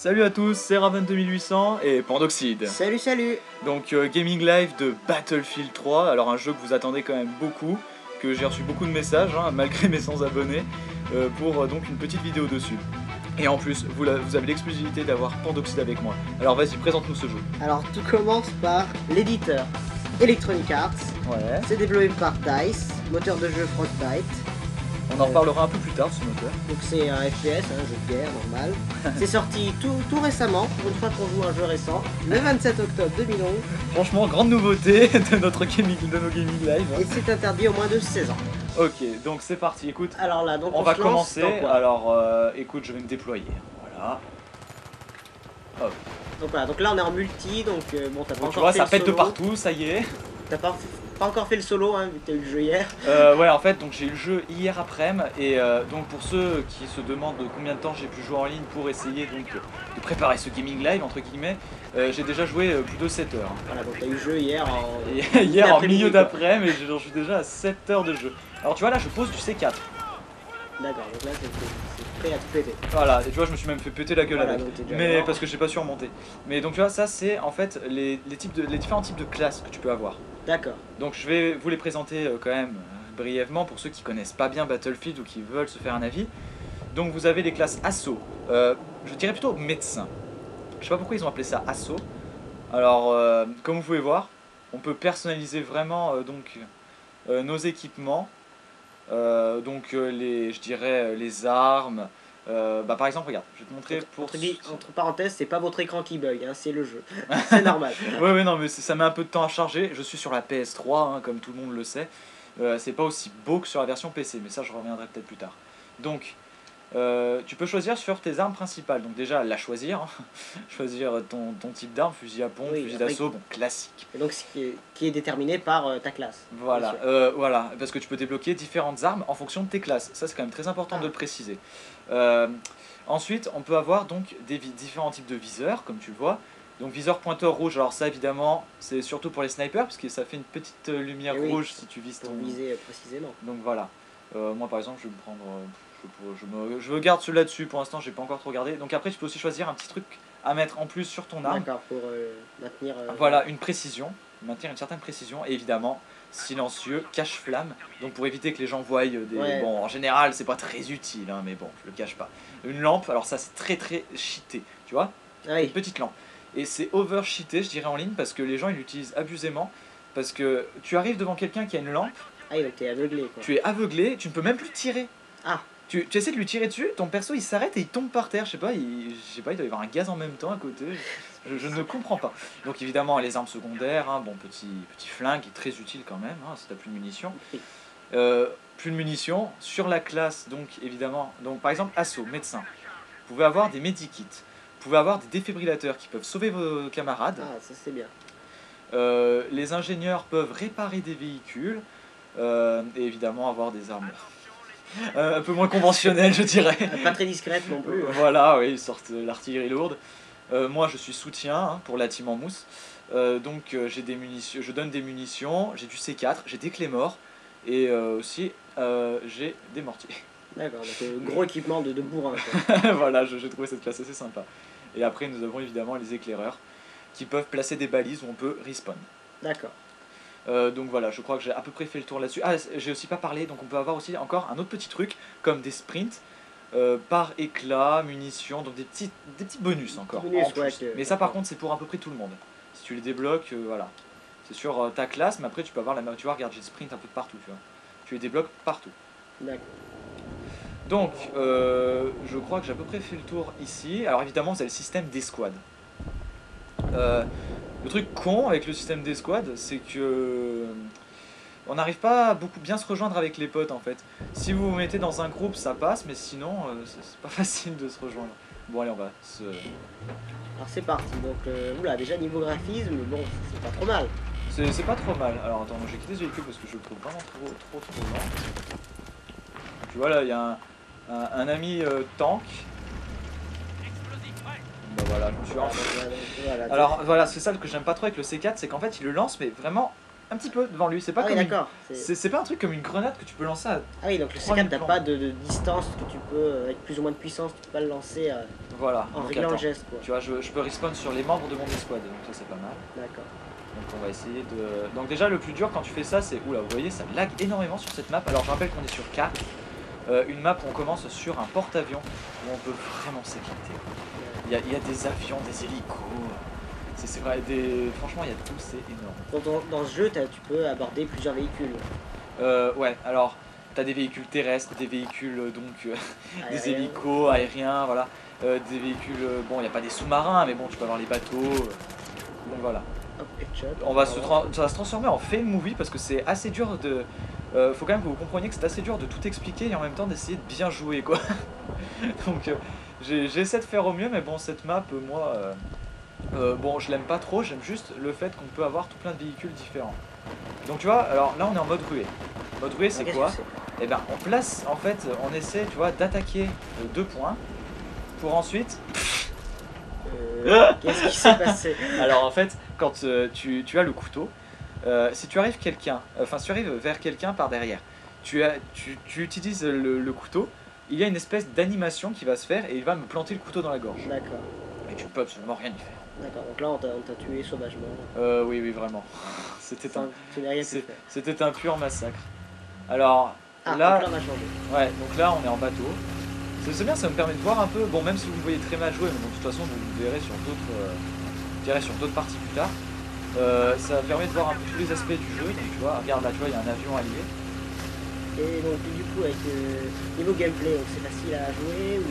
Salut à tous, c'est Raven2800 et Pandoxide. Salut, salut. Donc gaming live de Battlefield 3, alors un jeu que vous attendez quand même beaucoup, que j'ai reçu beaucoup de messages, malgré mes 100 abonnés, pour donc une petite vidéo dessus. Et en plus, vous avez l'exclusivité d'avoir Pandoxide avec moi. Alors vas-y, présente-nous ce jeu. Alors tout commence par l'éditeur Electronic Arts. Ouais. C'est développé par DICE, moteur de jeu Frostbite. On en reparlera un peu plus tard, ce moteur. Donc c'est un FPS, un jeu de guerre normal. C'est sorti tout récemment, pour une fois qu'on joue à un jeu récent, le 27 octobre 2011. Franchement, grande nouveauté de nos gaming live. Et c'est interdit au moins de 16 ans. Ok, donc c'est parti, écoute. Alors là, donc on va se lance commencer. dans quoi? Alors, écoute, je vais me déployer. Voilà. Hop. Donc voilà, donc là on est en multi, donc bon, t'as pas Donc, encore tu vois, fait ça le pète de solo. partout, ça y est. T'as pas encore fait le solo, hein, vu que t'as eu le jeu hier. Ouais, en fait, donc j'ai eu le jeu hier après-midi et donc pour ceux qui se demandent combien de temps j'ai pu jouer en ligne pour essayer donc de préparer ce gaming live entre guillemets, j'ai déjà joué plus de 7 heures. Voilà, donc t'as eu le jeu hier en... Et hier en milieu quoi. d'après-midi, mais j'en suis déjà à 7 heures de jeu. Alors tu vois là, je pose du C4. D'accord, donc là c'est prêt à tout péter. Voilà, et tu vois, je me suis même fait péter la gueule Voilà, avec. donc t'es déjà Mais mort. parce que j'ai pas su remonter. Mais donc tu vois, ça c'est en fait les différents types de classes que tu peux avoir. D'accord. Donc je vais vous les présenter quand même brièvement pour ceux qui connaissent pas bien Battlefield ou qui veulent se faire un avis. Donc vous avez les classes assaut, je dirais plutôt médecin. Je sais pas pourquoi ils ont appelé ça assaut. Alors comme vous pouvez voir, on peut personnaliser vraiment nos équipements. Je dirais les armes. Par exemple, regarde, je vais te montrer pour... Entre parenthèses, c'est pas votre écran qui bug, hein, c'est le jeu. C'est normal. Ouais, non, mais ça met un peu de temps à charger. Je suis sur la PS3, comme tout le monde le sait. C'est pas aussi beau que sur la version PC, mais ça, je reviendrai peut-être plus tard. Donc, tu peux choisir sur tes armes principales. Donc déjà, la choisir. Choisir ton type d'arme, fusil à pompe, fusil d'assaut, bon, classique. Et donc, qui est déterminé par ta classe. Voilà, voilà, parce que tu peux débloquer différentes armes en fonction de tes classes. Ça, c'est quand même très important de le préciser. Ensuite, on peut avoir donc différents types de viseurs, comme tu le vois. Donc viseur pointeur rouge, alors ça évidemment c'est surtout pour les snipers parce que ça fait une petite lumière rouge si tu vises ton... viser précisément. Donc voilà, moi par exemple je vais me prendre, je garde celui-là dessus pour l'instant, j'ai pas encore trop regardé. Donc après tu peux aussi choisir un petit truc à mettre en plus sur ton arme. D'accord, pour maintenir... Voilà, une précision, maintenir une certaine précision et évidemment silencieux, cache-flamme, donc pour éviter que les gens voient des... Ouais. Bon, en général c'est pas très utile, mais bon, je le cache pas. Une lampe, alors ça c'est très cheaté, tu vois, oui. une petite lampe. Et c'est over cheaté, je dirais, en ligne, parce que les gens ils l'utilisent abusément, parce que tu arrives devant quelqu'un qui a une lampe, ah oui, donc t'es aveuglé quoi. tu es aveuglé, tu ne peux même plus tirer. Ah. Tu essaies de lui tirer dessus, ton perso il s'arrête et il tombe par terre, je sais pas, il doit y avoir un gaz en même temps à côté, je ne comprends pas. Donc évidemment les armes secondaires, bon petit flingue, très utile quand même, si t'as plus de munitions. Plus de munitions, sur la classe donc évidemment, donc par exemple assaut, médecin, vous pouvez avoir des medikits, vous pouvez avoir des défibrillateurs qui peuvent sauver vos camarades. Ah ça c'est bien. Les ingénieurs peuvent réparer des véhicules, et évidemment avoir des armes. Un peu moins conventionnel je dirais. Pas très discrète non plus. Voilà, oui, ils sortent l'artillerie lourde. Moi je suis soutien pour la team en mousse. Donc j'ai des munitions, je donne des munitions, j'ai du C4, j'ai des clés morts et aussi j'ai des mortiers. D'accord, donc gros équipement de bourrin. Voilà, j'ai trouvé cette classe assez sympa. Et après nous avons évidemment les éclaireurs qui peuvent placer des balises où on peut respawn. D'accord. Donc voilà, je crois que j'ai à peu près fait le tour là-dessus. Ah, j'ai aussi pas parlé, donc on peut avoir aussi encore un autre petit truc, comme des sprints, par éclat, munitions, donc des petits bonus encore. Mais ça par contre c'est pour à peu près tout le monde. Si tu les débloques, voilà. C'est sur ta classe, mais après tu peux avoir tu vois, regarde, j'ai des sprints un peu de partout, tu vois. Tu les débloques partout. D'accord. Donc, je crois que j'ai à peu près fait le tour ici. Alors évidemment, vous avez le système d'escouade. Le truc con avec le système d'escouade, c'est que on n'arrive pas à bien se rejoindre avec les potes en fait. Si vous vous mettez dans un groupe, ça passe, mais sinon, c'est pas facile de se rejoindre. Bon allez, on va se... Alors c'est parti, donc oula, déjà niveau graphisme, bon, c'est pas trop mal. C'est pas trop mal. Alors attends, j'ai quitté ce véhicule parce que je le trouve vraiment trop lent. Tu vois là, il y a un ami tank. Bah voilà, je me suis... Voilà, Alors voilà, c'est ça que j'aime pas trop avec le C4, c'est qu'en fait il le lance mais vraiment un petit peu devant lui. C'est pas Ah oui, comme une- d'accord. c'est pas un truc comme une grenade que tu peux lancer à... Ah oui, donc le 3000 C4 t'as plans. pas de distance que tu peux, avec plus ou moins de puissance, tu peux pas le lancer Voilà. en Donc, réglant le attends. geste quoi. Tu vois, je peux respawn sur les membres de mon escouade, donc ça c'est pas mal. D'accord. Donc on va essayer de... Donc déjà le plus dur quand tu fais ça c'est... Oula, vous voyez ça lag énormément sur cette map. Alors je rappelle qu'on est sur 4. Une map où on commence sur un porte-avions où on peut vraiment s'éclater. Il y a des avions, des hélicos. C'est vrai, franchement il y a tout, c'est énorme. Dans ce jeu, tu peux aborder plusieurs véhicules. Ouais, alors t'as des véhicules terrestres, des véhicules des Aérien. hélicos, aériens, voilà. Des véhicules, bon il n'y a pas des sous-marins mais bon tu peux avoir les bateaux. Donc voilà. Hop, headshot. Ça va se transformer en fail movie parce que c'est assez dur de... faut quand même que vous compreniez que c'est assez dur de tout expliquer et en même temps d'essayer de bien jouer quoi. Donc j'essaie de faire au mieux mais bon cette map moi bon je l'aime pas trop, j'aime juste le fait qu'on peut avoir tout plein de véhicules différents. Donc tu vois, alors là on est en mode ruée. Mode ruée c'est quoi? Eh ben on place en fait, on essaie tu vois d'attaquer 2 points pour ensuite... Qu'est-ce qui s'est passé? Alors en fait, quand tu as le couteau, si tu arrives si tu arrives vers quelqu'un par derrière, tu utilises le couteau, il y a une espèce d'animation qui va se faire et il va me planter le couteau dans la gorge. D'accord. Et tu peux absolument rien y faire. D'accord, donc là on t'a tué sauvagement. Oui, vraiment. C'était Tu n'as rien pu faire. C'était un pur massacre. Alors Ah, là, donc là on a changé. ouais, donc là on est en bateau. C'est bien, ça me permet de voir un peu, bon même si vous me voyez très mal jouer, mais bon, de toute façon vous me verrez sur d'autres parties plus tard. Ça permet de voir un peu tous les aspects du jeu, donc tu vois, regarde là, tu vois, il y a un avion allié. Et donc du coup avec niveau gameplay, c'est facile à jouer ou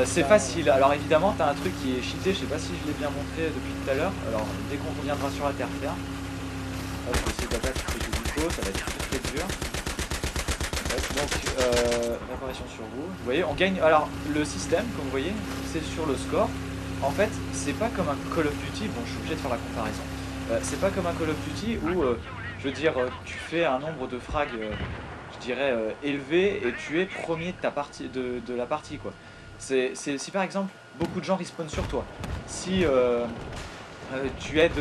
c'est facile, alors évidemment t'as un truc qui est cheaté, je sais pas si je l'ai bien montré depuis tout à l'heure, alors dès qu'on reviendra sur la terre-ferme, je vais essayer d'attaquer quelques hélicos, ça va être très dur. Donc l'apparition sur vous. Vous voyez, on gagne. Alors le système, comme vous voyez, c'est sur le score. En fait, c'est pas comme un Call of Duty. Bon, je suis obligé de faire la comparaison. C'est pas comme un Call of Duty où, je veux dire, tu fais un nombre de frags, je dirais, élevé et tu es premier de ta partie, de la partie quoi. Si par exemple beaucoup de gens respawnent sur toi, si tu aides,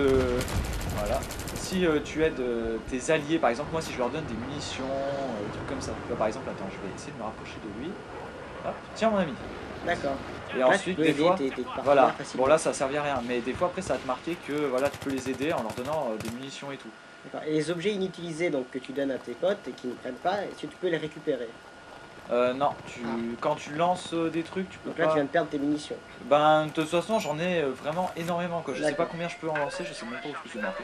voilà. Si tu aides tes alliés, par exemple moi si je leur donne des munitions, des trucs comme ça, tu vois, par exemple, attends, je vais essayer de me rapprocher de lui. Hop, tiens mon ami. D'accord. Et Là, ensuite, tu peux des aider fois, tes partenaires voilà, facilement. bon là ça servait à rien, mais des fois après ça va te marquer que voilà, tu peux les aider en leur donnant des munitions et tout. D'accord. Et les objets inutilisés donc, que tu donnes à tes potes et qui ne prennent pas, est-ce que tu peux les récupérer? Non, quand tu lances des trucs, tu peux Donc là pas... tu viens de perdre tes munitions. Ben, de toute façon, j'en ai vraiment énormément quoi. Je sais pas D'accord. combien je peux en lancer, je sais même pas où je suis marqué.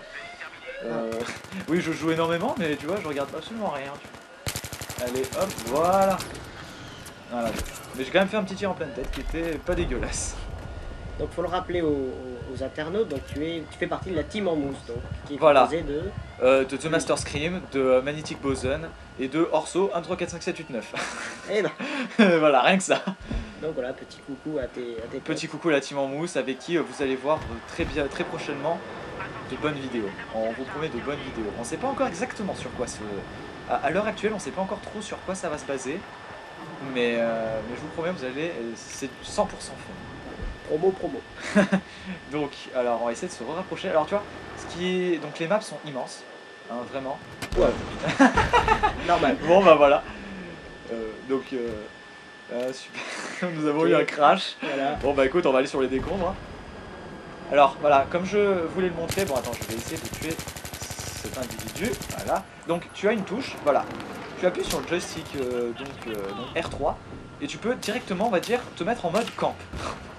Oui, je joue énormément, mais tu vois, je regarde absolument rien. Allez, hop, voilà. Voilà. Mais j'ai quand même fait un petit tir en pleine tête qui était pas dégueulasse. Donc faut le rappeler aux internautes, donc tu fais partie de la team en mousse, donc, qui est Voilà. composée de... De The Master Scream, de Magnetic Boson et de Orso 1, 3, 4, 5, 7, 8, 9. Eh ben, Voilà, rien que ça. donc voilà, petit coucou à tes potes. Petit coucou à la team en mousse avec qui vous allez voir très prochainement de bonnes vidéos. On vous promet de bonnes vidéos. On sait pas encore exactement sur quoi à l'heure actuelle, on sait pas encore trop sur quoi ça va se baser. Mais je vous promets, vous allez... c'est 100% fun. Promo. Donc, alors on va essayer de se rapprocher. Alors tu vois, donc les maps sont immenses, hein, vraiment. Ouais. Normal. Bon bah voilà. Super. Nous avons eu un crash. Voilà. Bon bah écoute, on va aller sur les décombres. Alors voilà, comme je voulais le montrer, bon attends, je vais essayer de tuer cet individu. Voilà. Donc tu as une touche, voilà. Tu appuies sur le joystick donc R3 et tu peux directement, on va dire, te mettre en mode camp.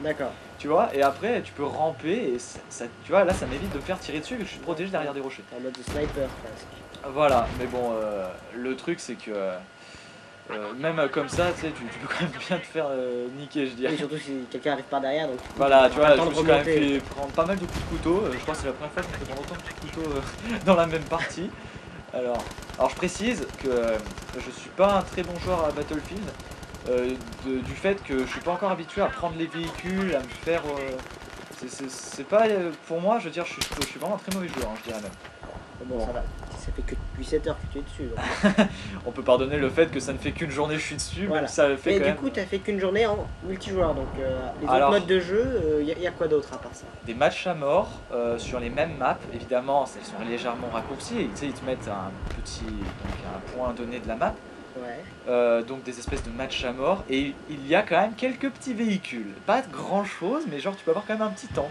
D'accord. Tu vois, et après tu peux ramper et ça, tu vois, là ça m'évite de me faire tirer dessus vu que je suis protégé derrière des rochers. En mode de sniper presque. Voilà, mais bon, le truc c'est que même comme ça, tu sais, tu peux quand même bien te faire niquer, je dirais. Et surtout si quelqu'un arrive par derrière, donc Voilà, tu vois, pas je le me temps suis de quand même remonter. fait prendre pas mal de coups de couteau. Je crois que c'est la première fois que je me fais prendre autant de coups de couteau dans la même partie. Alors je précise que je suis pas un très bon joueur à Battlefield. Du fait que je suis pas encore habitué à prendre les véhicules, à me faire... c'est pas... pour moi, je veux dire, je suis vraiment un très mauvais joueur, hein, je dirais même. Bon, ça va. Ça fait que depuis 7 heures que tu es dessus. Donc. On peut pardonner le fait que ça ne fait qu'une journée que je suis dessus, Voilà. même ça le fait Et quand du même. coup, tu as fait qu'une journée en multijoueur, donc les autres Alors, modes de jeu, y a quoi d'autre à part ça? Des matchs à mort sur les mêmes maps, évidemment, elles sont légèrement raccourcies. Tu sais, ils te mettent un point donné de la map. Ouais. Donc des espèces de matchs à mort, et il y a quand même quelques petits véhicules. Pas grand chose, mais genre tu peux avoir quand même un petit tank.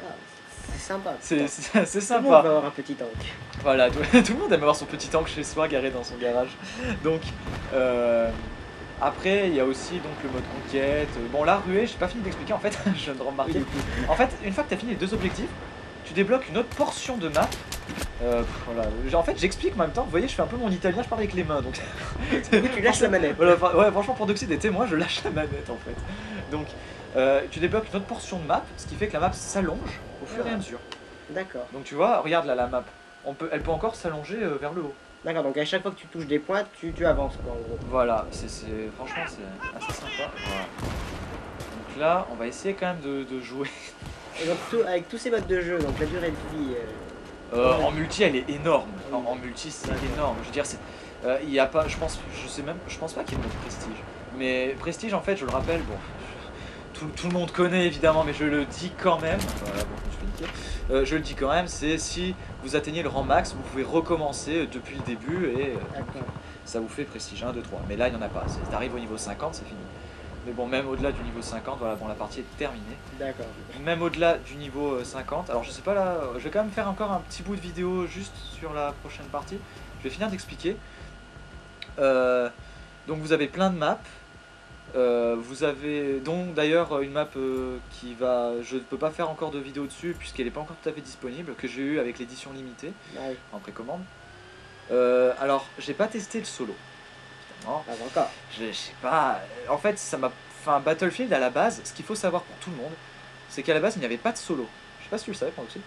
Ah, c'est sympa. C'est Tout le monde sympa. va avoir un petit tank. Voilà, tout le monde aime avoir son petit tank chez soi garé dans son garage. Donc après il y a aussi donc le mode conquête. Bon la ruée, j'ai pas fini d'expliquer en fait, je viens de remarquer. En fait une fois que tu as fini les deux objectifs, tu débloques une autre portion de map. Voilà. En fait j'explique en même temps, vous voyez je fais un peu mon italien, je parle avec les mains donc... Oui, tu lâches la manette. Voilà, ouais, franchement pour Doxy des témoins je lâche la manette en fait. Donc tu débloques une autre portion de map, ce qui fait que la map s'allonge au fur et à mesure. D'accord. Donc tu vois, regarde là la map, elle peut encore s'allonger vers le haut. D'accord, donc à chaque fois que tu touches des points, tu avances quoi en gros. Voilà, franchement c'est assez sympa. Voilà. Donc là on va essayer quand même de jouer. Et donc avec tous ces modes de jeu, donc la durée de vie... En multi elle est énorme. En multi c'est énorme. Je veux dire il y a pas, je pense pas qu'il y ait de mode prestige. Mais prestige en fait je le rappelle, bon tout le monde connaît évidemment mais je le dis quand même. Voilà, bon, je vais niquer. Je le dis quand même, c'est si vous atteignez le rang max, vous pouvez recommencer depuis le début et ça vous fait prestige 1, 2, 3. Mais là il n'y en a pas. T'arrives au niveau 50, c'est fini. Mais bon, même au-delà du niveau 50, voilà, bon, la partie est terminée. D'accord. Même au-delà du niveau 50, alors je sais pas là, je vais quand même faire encore un petit bout de vidéo juste sur la prochaine partie. Je vais finir d'expliquer. Donc vous avez plein de maps. Vous avez donc d'ailleurs une map qui va... Je ne peux pas faire encore de vidéo dessus puisqu'elle n'est pas encore tout à fait disponible, que j'ai eu avec l'édition limitée en précommande. Alors j'ai pas testé le solo. Pas encore. Je sais pas. En fait, ça m'a. Enfin, Battlefield à la base, ce qu'il faut savoir pour tout le monde, c'est qu'à la base il n'y avait pas de solo. Je sais pas si tu le savais, aussi.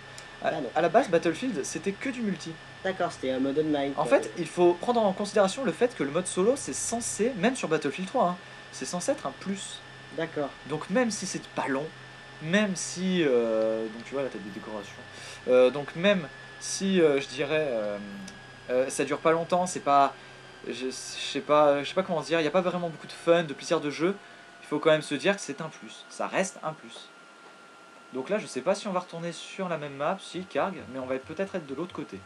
À la base, Battlefield c'était que du multi. D'accord, c'était un mode online. En fait, il faut prendre en considération le fait que le mode solo c'est censé, même sur Battlefield 3, hein, c'est censé être un plus. D'accord. Donc même si c'est pas long, même si. Donc tu vois, là t'as des décorations. Donc même si je dirais. Ça dure pas longtemps, c'est pas. Je sais pas comment dire, il n'y a pas vraiment beaucoup de fun, de plaisir de jeu. Il faut quand même se dire que c'est un plus, ça reste un plus. Donc là je sais pas si on va retourner sur la même map, si Karg, mais on va peut-être être de l'autre côté.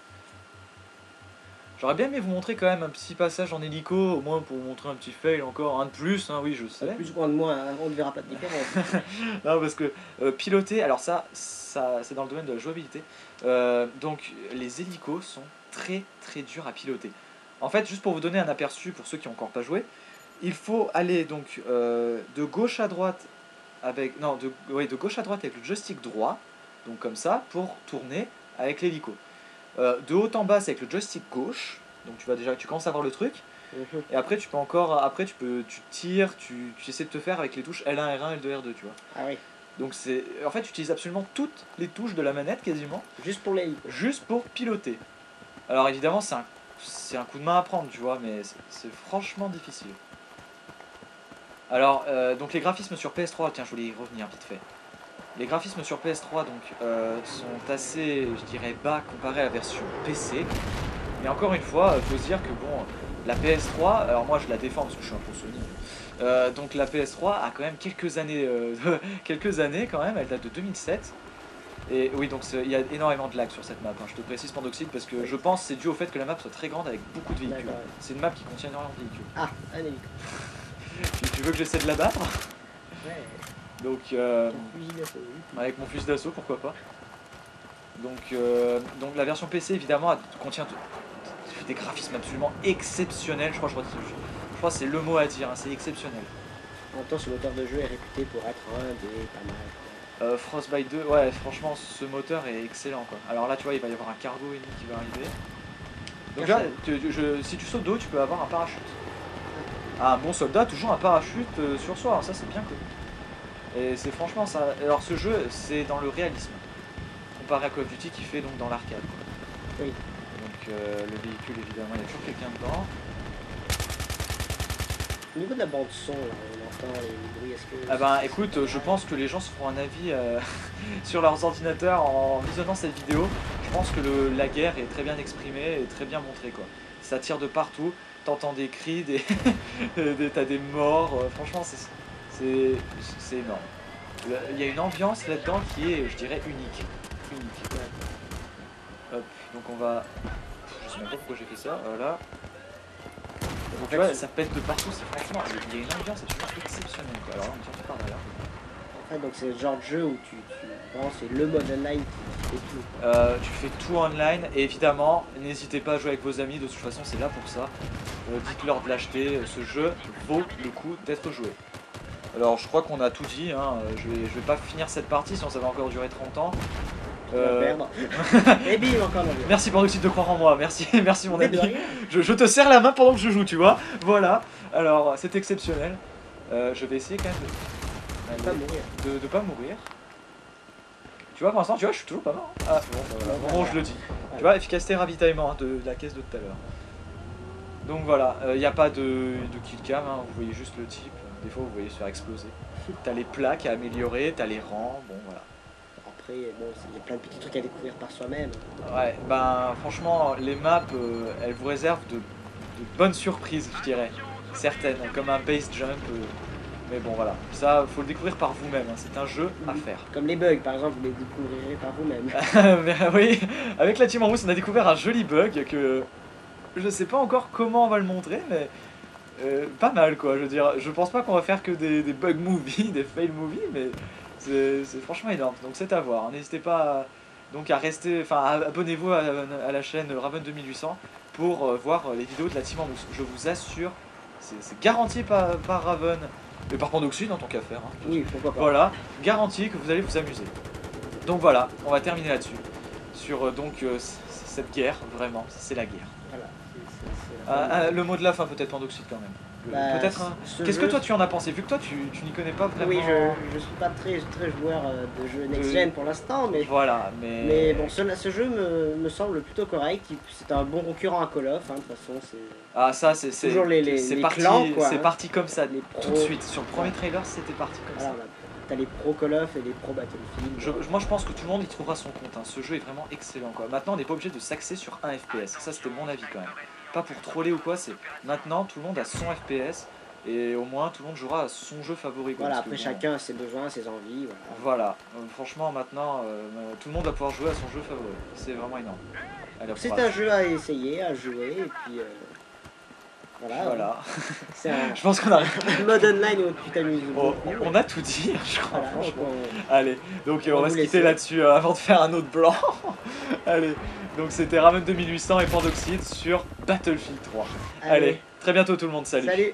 J'aurais bien aimé vous montrer quand même un petit passage en hélico, au moins pour vous montrer un petit fail encore, un de plus, hein, oui je sais. Plus ou moins, on ne verra pas de différence. Non parce que piloter, alors ça c'est dans le domaine de la jouabilité. Donc les hélicos sont très durs à piloter. En fait, juste pour vous donner un aperçu pour ceux qui n'ont encore pas joué, il faut aller donc de gauche à droite avec de gauche à droite avec le joystick droit, donc comme ça pour tourner avec l'hélico. De haut en bas c'est avec le joystick gauche, donc tu commences à voir le truc. Et après tu tires, tu essaies de te faire avec les touches L1, R1, L2, R2, tu vois. Ah oui. Donc en fait tu utilises absolument toutes les touches de la manette quasiment. Juste pour l'hélico. Juste pour piloter. Alors évidemment c'est un coup de main à prendre, tu vois, mais c'est franchement difficile. Alors, donc les graphismes sur PS3, tiens, je voulais y revenir vite fait. Les graphismes sur PS3 donc, sont assez, je dirais, bas comparés à la version PC. Mais encore une fois, il faut se dire que bon, la PS3, alors moi je la défends parce que je suis un peu Sony. Donc la PS3 a quand même quelques années quand même, elle date de 2007. Et oui, donc il y a énormément de lag sur cette map, hein. Je te précise Pandoxide parce que je pense que c'est dû au fait que la map soit très grande avec beaucoup de véhicules. C'est une map qui contient énormément de véhicules. Ah, un hélico. Tu veux que j'essaie de la battre? Ouais. Donc, avec mon fusil d'assaut, pourquoi pas. Donc la version PC évidemment contient des graphismes absolument exceptionnels, je crois que c'est le mot à dire, hein, c'est exceptionnel. En même temps, ce moteur de jeu est réputé pour être un des pas mal. Frostbite 2, ouais, franchement, ce moteur est excellent, quoi. Alors là, tu vois, il va y avoir un cargo ennemi qui va arriver. Donc là, si tu sautes d'eau, tu peux avoir un parachute. Ah, un bon soldat a toujours un parachute sur soi, alors ça c'est bien connu. Et c'est franchement ça. Alors ce jeu, c'est dans le réalisme, comparé à Call of Duty qui fait donc dans l'arcade. Oui. Donc le véhicule, évidemment, il y a toujours quelqu'un dedans. Au niveau de la bande son, là, on entend les bruits, est-ce que... Ah ben écoute, je pense que les gens se feront un avis sur leurs ordinateurs en visionnant cette vidéo. Je pense que la guerre est très bien exprimée et très bien montrée, quoi. Ça tire de partout, t'entends des cris, t'as des morts, franchement c'est énorme. Il y a une ambiance là-dedans qui est, je dirais, unique. Unique. Hop, donc on va... Je sais même pas pourquoi j'ai fait ça, voilà. Donc tu vois, ça pète de partout, franchement, il y a une ambiance absolument exceptionnelle, quoi. Alors là, on tient par là. En fait, donc c'est le genre de jeu où vraiment c'est le mode online qui fait tout. Tu fais tout online et évidemment n'hésitez pas à jouer avec vos amis, de toute façon c'est là pour ça. Dites-leur de l'acheter, ce jeu vaut le coup d'être joué. Alors je crois qu'on a tout dit, hein. Je vais pas finir cette partie sinon ça va encore durer 30 ans. On va perdre. Et bim, encore la vie. Merci Pandoxide de croire en moi, merci, merci mon ami. Je te serre la main pendant que je joue, tu vois. Voilà, alors c'est exceptionnel. Je vais essayer quand même de pas mourir. Tu vois, pour l'instant, tu vois, je suis toujours pas mort. Ah, bon, bah, voilà. Bon, je le dis. Tu vois, efficacité ravitaillement hein, de la caisse de tout à l'heure. Donc voilà, il n'y a pas de killcam, hein, vous voyez juste le type. Des fois, vous voyez se faire exploser. T'as les plaques à améliorer, t'as les rangs, bon voilà. Après, bon, il y a plein de petits trucs à découvrir par soi-même. Ouais, ben franchement, les maps, elles vous réservent de bonnes surprises, je dirais. Certaines, comme un base jump. Mais bon voilà, ça faut le découvrir par vous-même, hein. C'est un jeu à faire. Comme les bugs par exemple, vous les découvrirez par vous-même. Oui, avec la team en rousse on a découvert un joli bug que je sais pas encore comment on va le montrer, mais pas mal quoi, je veux dire, je pense pas qu'on va faire que des bug movies, des fail movies, mais c'est franchement énorme, donc c'est à voir, n'hésitez pas donc à rester, enfin abonnez-vous à la chaîne Raven 2800 pour voir les vidéos de la team en rousse, je vous assure, c'est garanti par Raven. Mais par Pandoxide en tant qu'à faire. Hein. Oui, pourquoi pas. Voilà, garanti que vous allez vous amuser. Donc voilà, on va terminer là-dessus. Sur cette guerre, vraiment, c'est la guerre. Voilà, le mot de la fin peut-être Pandoxide quand même. Bah, peut-être. Hein. Qu'est-ce que toi tu en as pensé? Vu que toi tu n'y connais pas vraiment. Oui, je suis pas très joueur de jeux next-gen pour l'instant, mais. Voilà, mais bon, ce jeu me semble plutôt correct. C'est un bon concurrent à Call of, hein, de toute façon. Ah, ça c'est toujours les parti, clans, quoi. C'est parti comme ça, tout de suite. Sur le premier trailer, c'était parti comme ça. T'as les pro Call of et les pro Battlefield. Moi je pense que tout le monde y trouvera son compte. Hein. Ce jeu est vraiment excellent, quoi. Maintenant, on n'est pas obligé de s'axer sur un FPS. Ça, c'était mon avis quand même. Pas pour troller ou quoi. C'est maintenant tout le monde a son FPS. Et au moins tout le monde jouera à son jeu favori. Quoi, voilà, après chacun a ses besoins, ses envies. Voilà, franchement maintenant tout le monde va pouvoir jouer à son jeu favori. C'est vraiment énorme. C'est un jeu à essayer, à jouer, et puis voilà. Je pense qu'on a mode online où tu t'amuses beaucoup. On a tout dit, je crois. Voilà, allez, donc on va se quitter là-dessus avant de faire un autre blanc. Allez, donc c'était Raven 2800 et Pandoxide sur Battlefield 3. Allez, très bientôt tout le monde, salut. Salut.